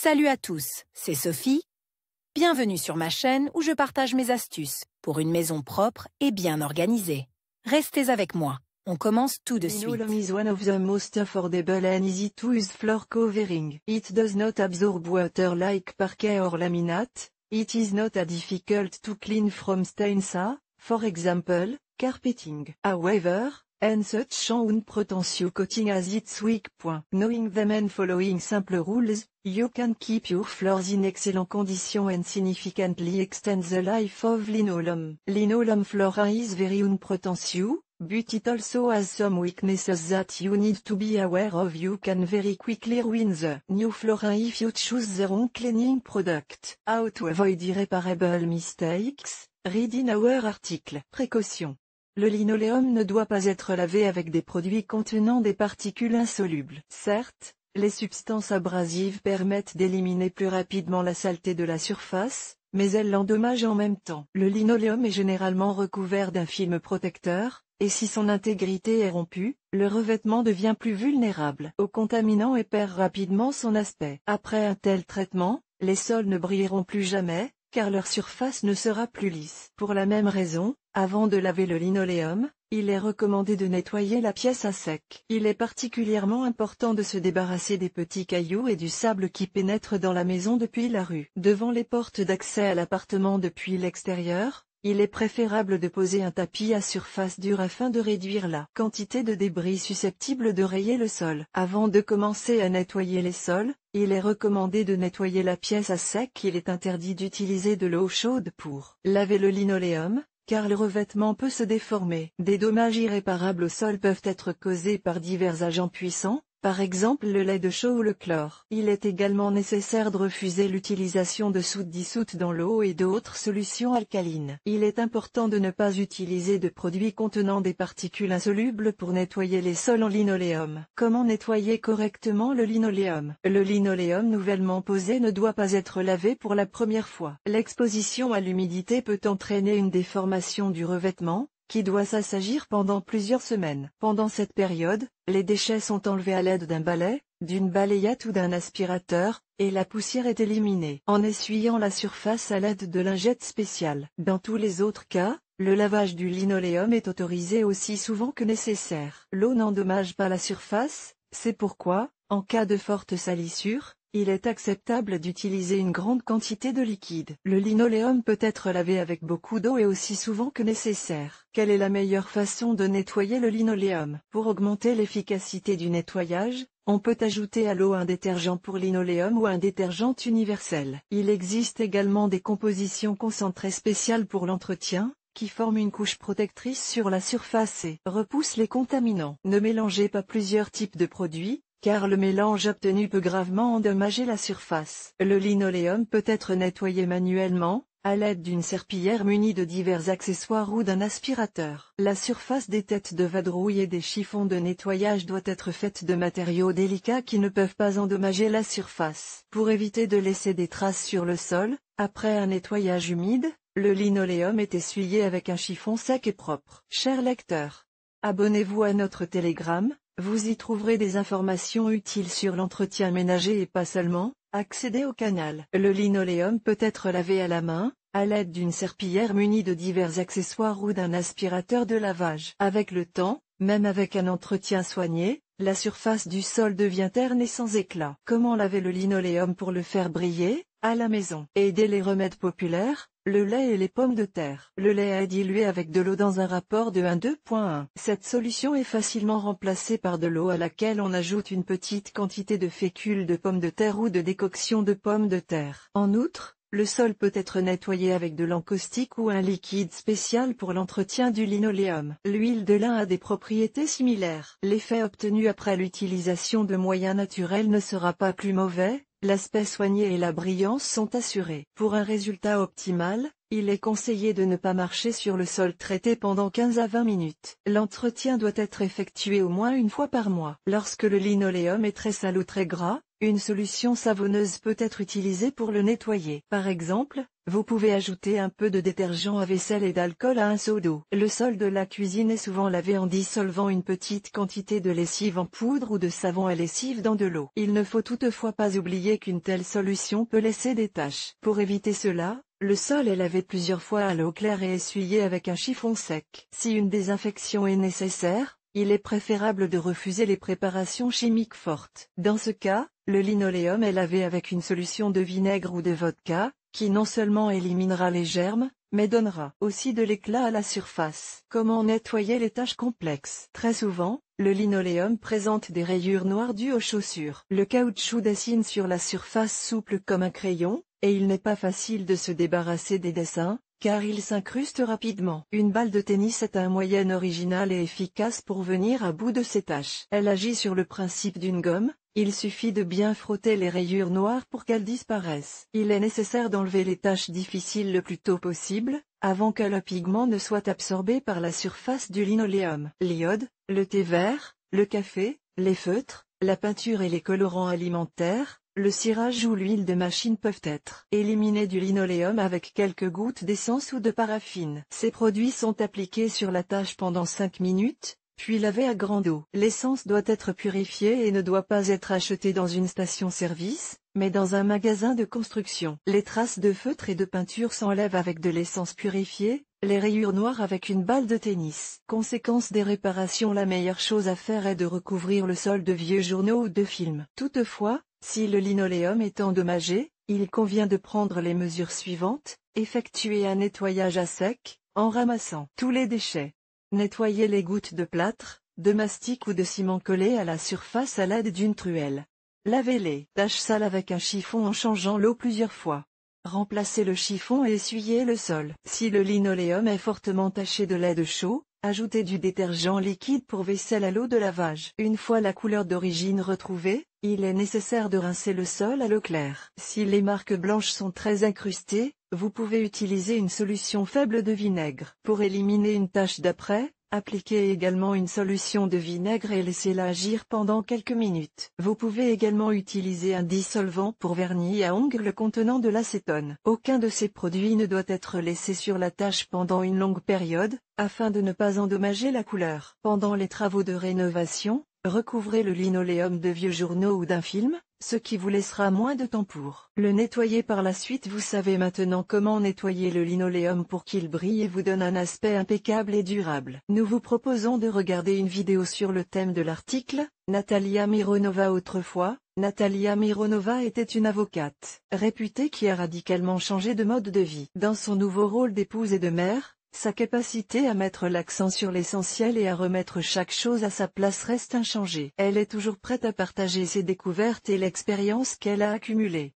Salut à tous, c'est Sophie. Bienvenue sur ma chaîne où je partage mes astuces pour une maison propre et bien organisée. Restez avec moi, on commence tout de suite. Linoleum is one of the most affordable and easy to use floor covering. It does not absorb water like parquet or laminate. It is not as difficult to clean from stains as, for example, carpeting. However, and such an unpretentious coating as its weak point. Knowing them and following simple rules, you can keep your floors in excellent condition and significantly extend the life of linoleum. Linoleum flooring is very unpretentious, but it also has some weaknesses that you need to be aware of. You can very quickly ruin the new flooring if you choose the wrong cleaning product. How to avoid irreparable mistakes? Read in our article. Précaution. Le linoléum ne doit pas être lavé avec des produits contenant des particules insolubles. Certes, les substances abrasives permettent d'éliminer plus rapidement la saleté de la surface, mais elles l'endommagent en même temps. Le linoléum est généralement recouvert d'un film protecteur, et si son intégrité est rompue, le revêtement devient plus vulnérable aux contaminants et perd rapidement son aspect. Après un tel traitement, les sols ne brilleront plus jamais, car leur surface ne sera plus lisse. Pour la même raison, avant de laver le linoléum, il est recommandé de nettoyer la pièce à sec. Il est particulièrement important de se débarrasser des petits cailloux et du sable qui pénètrent dans la maison depuis la rue. Devant les portes d'accès à l'appartement depuis l'extérieur, il est préférable de poser un tapis à surface dure afin de réduire la quantité de débris susceptibles de rayer le sol. Avant de commencer à nettoyer les sols, il est recommandé de nettoyer la pièce à sec. Il est interdit d'utiliser de l'eau chaude pour laver le linoléum, car le revêtement peut se déformer. Des dommages irréparables au sol peuvent être causés par divers agents puissants, par exemple le lait de chaux ou le chlore. Il est également nécessaire de refuser l'utilisation de soude dissoute dans l'eau et d'autres solutions alcalines. Il est important de ne pas utiliser de produits contenant des particules insolubles pour nettoyer les sols en linoléum. Comment nettoyer correctement le linoléum? Le linoléum nouvellement posé ne doit pas être lavé pour la première fois. L'exposition à l'humidité peut entraîner une déformation du revêtement, qui doit s'assagir pendant plusieurs semaines. Pendant cette période, les déchets sont enlevés à l'aide d'un balai, d'une balayette ou d'un aspirateur, et la poussière est éliminée en essuyant la surface à l'aide de lingettes spéciales. Dans tous les autres cas, le lavage du linoléum est autorisé aussi souvent que nécessaire. L'eau n'endommage pas la surface, c'est pourquoi, en cas de forte salissure, il est acceptable d'utiliser une grande quantité de liquide. Le linoléum peut être lavé avec beaucoup d'eau et aussi souvent que nécessaire. Quelle est la meilleure façon de nettoyer le linoléum? Pour augmenter l'efficacité du nettoyage, on peut ajouter à l'eau un détergent pour linoléum ou un détergent universel. Il existe également des compositions concentrées spéciales pour l'entretien, qui forment une couche protectrice sur la surface et repoussent les contaminants. Ne mélangez pas plusieurs types de produits, car le mélange obtenu peut gravement endommager la surface. Le linoléum peut être nettoyé manuellement, à l'aide d'une serpillière munie de divers accessoires ou d'un aspirateur. La surface des têtes de vadrouille et des chiffons de nettoyage doit être faite de matériaux délicats qui ne peuvent pas endommager la surface. Pour éviter de laisser des traces sur le sol, après un nettoyage humide, le linoléum est essuyé avec un chiffon sec et propre. Chers lecteurs, abonnez-vous à notre Telegram. Vous y trouverez des informations utiles sur l'entretien ménager et pas seulement. Accédez au canal. Le linoléum peut être lavé à la main, à l'aide d'une serpillière munie de divers accessoires ou d'un aspirateur de lavage. Avec le temps, même avec un entretien soigné, la surface du sol devient terne et sans éclat. Comment laver le linoléum pour le faire briller? À la maison. Aidez les remèdes populaires, le lait et les pommes de terre. Le lait est dilué avec de l'eau dans un rapport de 1:2.1. Cette solution est facilement remplacée par de l'eau à laquelle on ajoute une petite quantité de fécule de pommes de terre ou de décoction de pommes de terre. En outre, le sol peut être nettoyé avec de l'encaustique ou un liquide spécial pour l'entretien du linoléum. L'huile de lin a des propriétés similaires. L'effet obtenu après l'utilisation de moyens naturels ne sera pas plus mauvais. L'aspect soigné et la brillance sont assurés. Pour un résultat optimal, Il est conseillé de ne pas marcher sur le sol traité pendant 15 à 20 minutes. L'entretien doit être effectué au moins une fois par mois. Lorsque le linoléum est très sale ou très gras, une solution savonneuse peut être utilisée pour le nettoyer. Par exemple, vous pouvez ajouter un peu de détergent à vaisselle et d'alcool à un seau d'eau. Le sol de la cuisine est souvent lavé en dissolvant une petite quantité de lessive en poudre ou de savon à lessive dans de l'eau. Il ne faut toutefois pas oublier qu'une telle solution peut laisser des taches. Pour éviter cela, le sol est lavé plusieurs fois à l'eau claire et essuyé avec un chiffon sec. Si une désinfection est nécessaire, il est préférable de refuser les préparations chimiques fortes. Dans ce cas, le linoléum est lavé avec une solution de vinaigre ou de vodka, qui non seulement éliminera les germes, mais donnera aussi de l'éclat à la surface. Comment nettoyer les taches complexes? Très souvent, le linoléum présente des rayures noires dues aux chaussures. Le caoutchouc dessine sur la surface souple comme un crayon, et il n'est pas facile de se débarrasser des dessins, car il s'incruste rapidement. Une balle de tennis est un moyen original et efficace pour venir à bout de ces taches. Elle agit sur le principe d'une gomme, il suffit de bien frotter les rayures noires pour qu'elles disparaissent. Il est nécessaire d'enlever les taches difficiles le plus tôt possible, avant que le pigment ne soit absorbé par la surface du linoléum. L'iode, le thé vert, le café, les feutres, la peinture et les colorants alimentaires, le cirage ou l'huile de machine peuvent être éliminés du linoléum avec quelques gouttes d'essence ou de paraffine. Ces produits sont appliqués sur la tache pendant 5 minutes, puis lavés à grande eau. L'essence doit être purifiée et ne doit pas être achetée dans une station-service, mais dans un magasin de construction. Les traces de feutre et de peinture s'enlèvent avec de l'essence purifiée, les rayures noires avec une balle de tennis. Conséquence des réparations: la meilleure chose à faire est de recouvrir le sol de vieux journaux ou de films. Toutefois, si le linoléum est endommagé, il convient de prendre les mesures suivantes: effectuer un nettoyage à sec, en ramassant tous les déchets. Nettoyer les gouttes de plâtre, de mastic ou de ciment collées à la surface à l'aide d'une truelle. Laver les taches sales avec un chiffon en changeant l'eau plusieurs fois. Remplacer le chiffon et essuyer le sol. Si le linoléum est fortement taché de lait de chaud, ajoutez du détergent liquide pour vaisselle à l'eau de lavage. Une fois la couleur d'origine retrouvée, il est nécessaire de rincer le sol à l'eau claire. Si les marques blanches sont très incrustées, vous pouvez utiliser une solution faible de vinaigre. Pour éliminer une tache d'après, appliquez également une solution de vinaigre et laissez-la agir pendant quelques minutes. Vous pouvez également utiliser un dissolvant pour vernis à ongles contenant de l'acétone. Aucun de ces produits ne doit être laissé sur la tache pendant une longue période, afin de ne pas endommager la couleur. Pendant les travaux de rénovation, recouvrez le linoléum de vieux journaux ou d'un film, ce qui vous laissera moins de temps pour le nettoyer par la suite. Vous savez maintenant comment nettoyer le linoléum pour qu'il brille et vous donne un aspect impeccable et durable. Nous vous proposons de regarder une vidéo sur le thème de l'article. Natalia Mironova. Autrefois, Natalia Mironova était une avocate réputée qui a radicalement changé de mode de vie. Dans son nouveau rôle d'épouse et de mère, sa capacité à mettre l'accent sur l'essentiel et à remettre chaque chose à sa place reste inchangée. Elle est toujours prête à partager ses découvertes et l'expérience qu'elle a accumulée.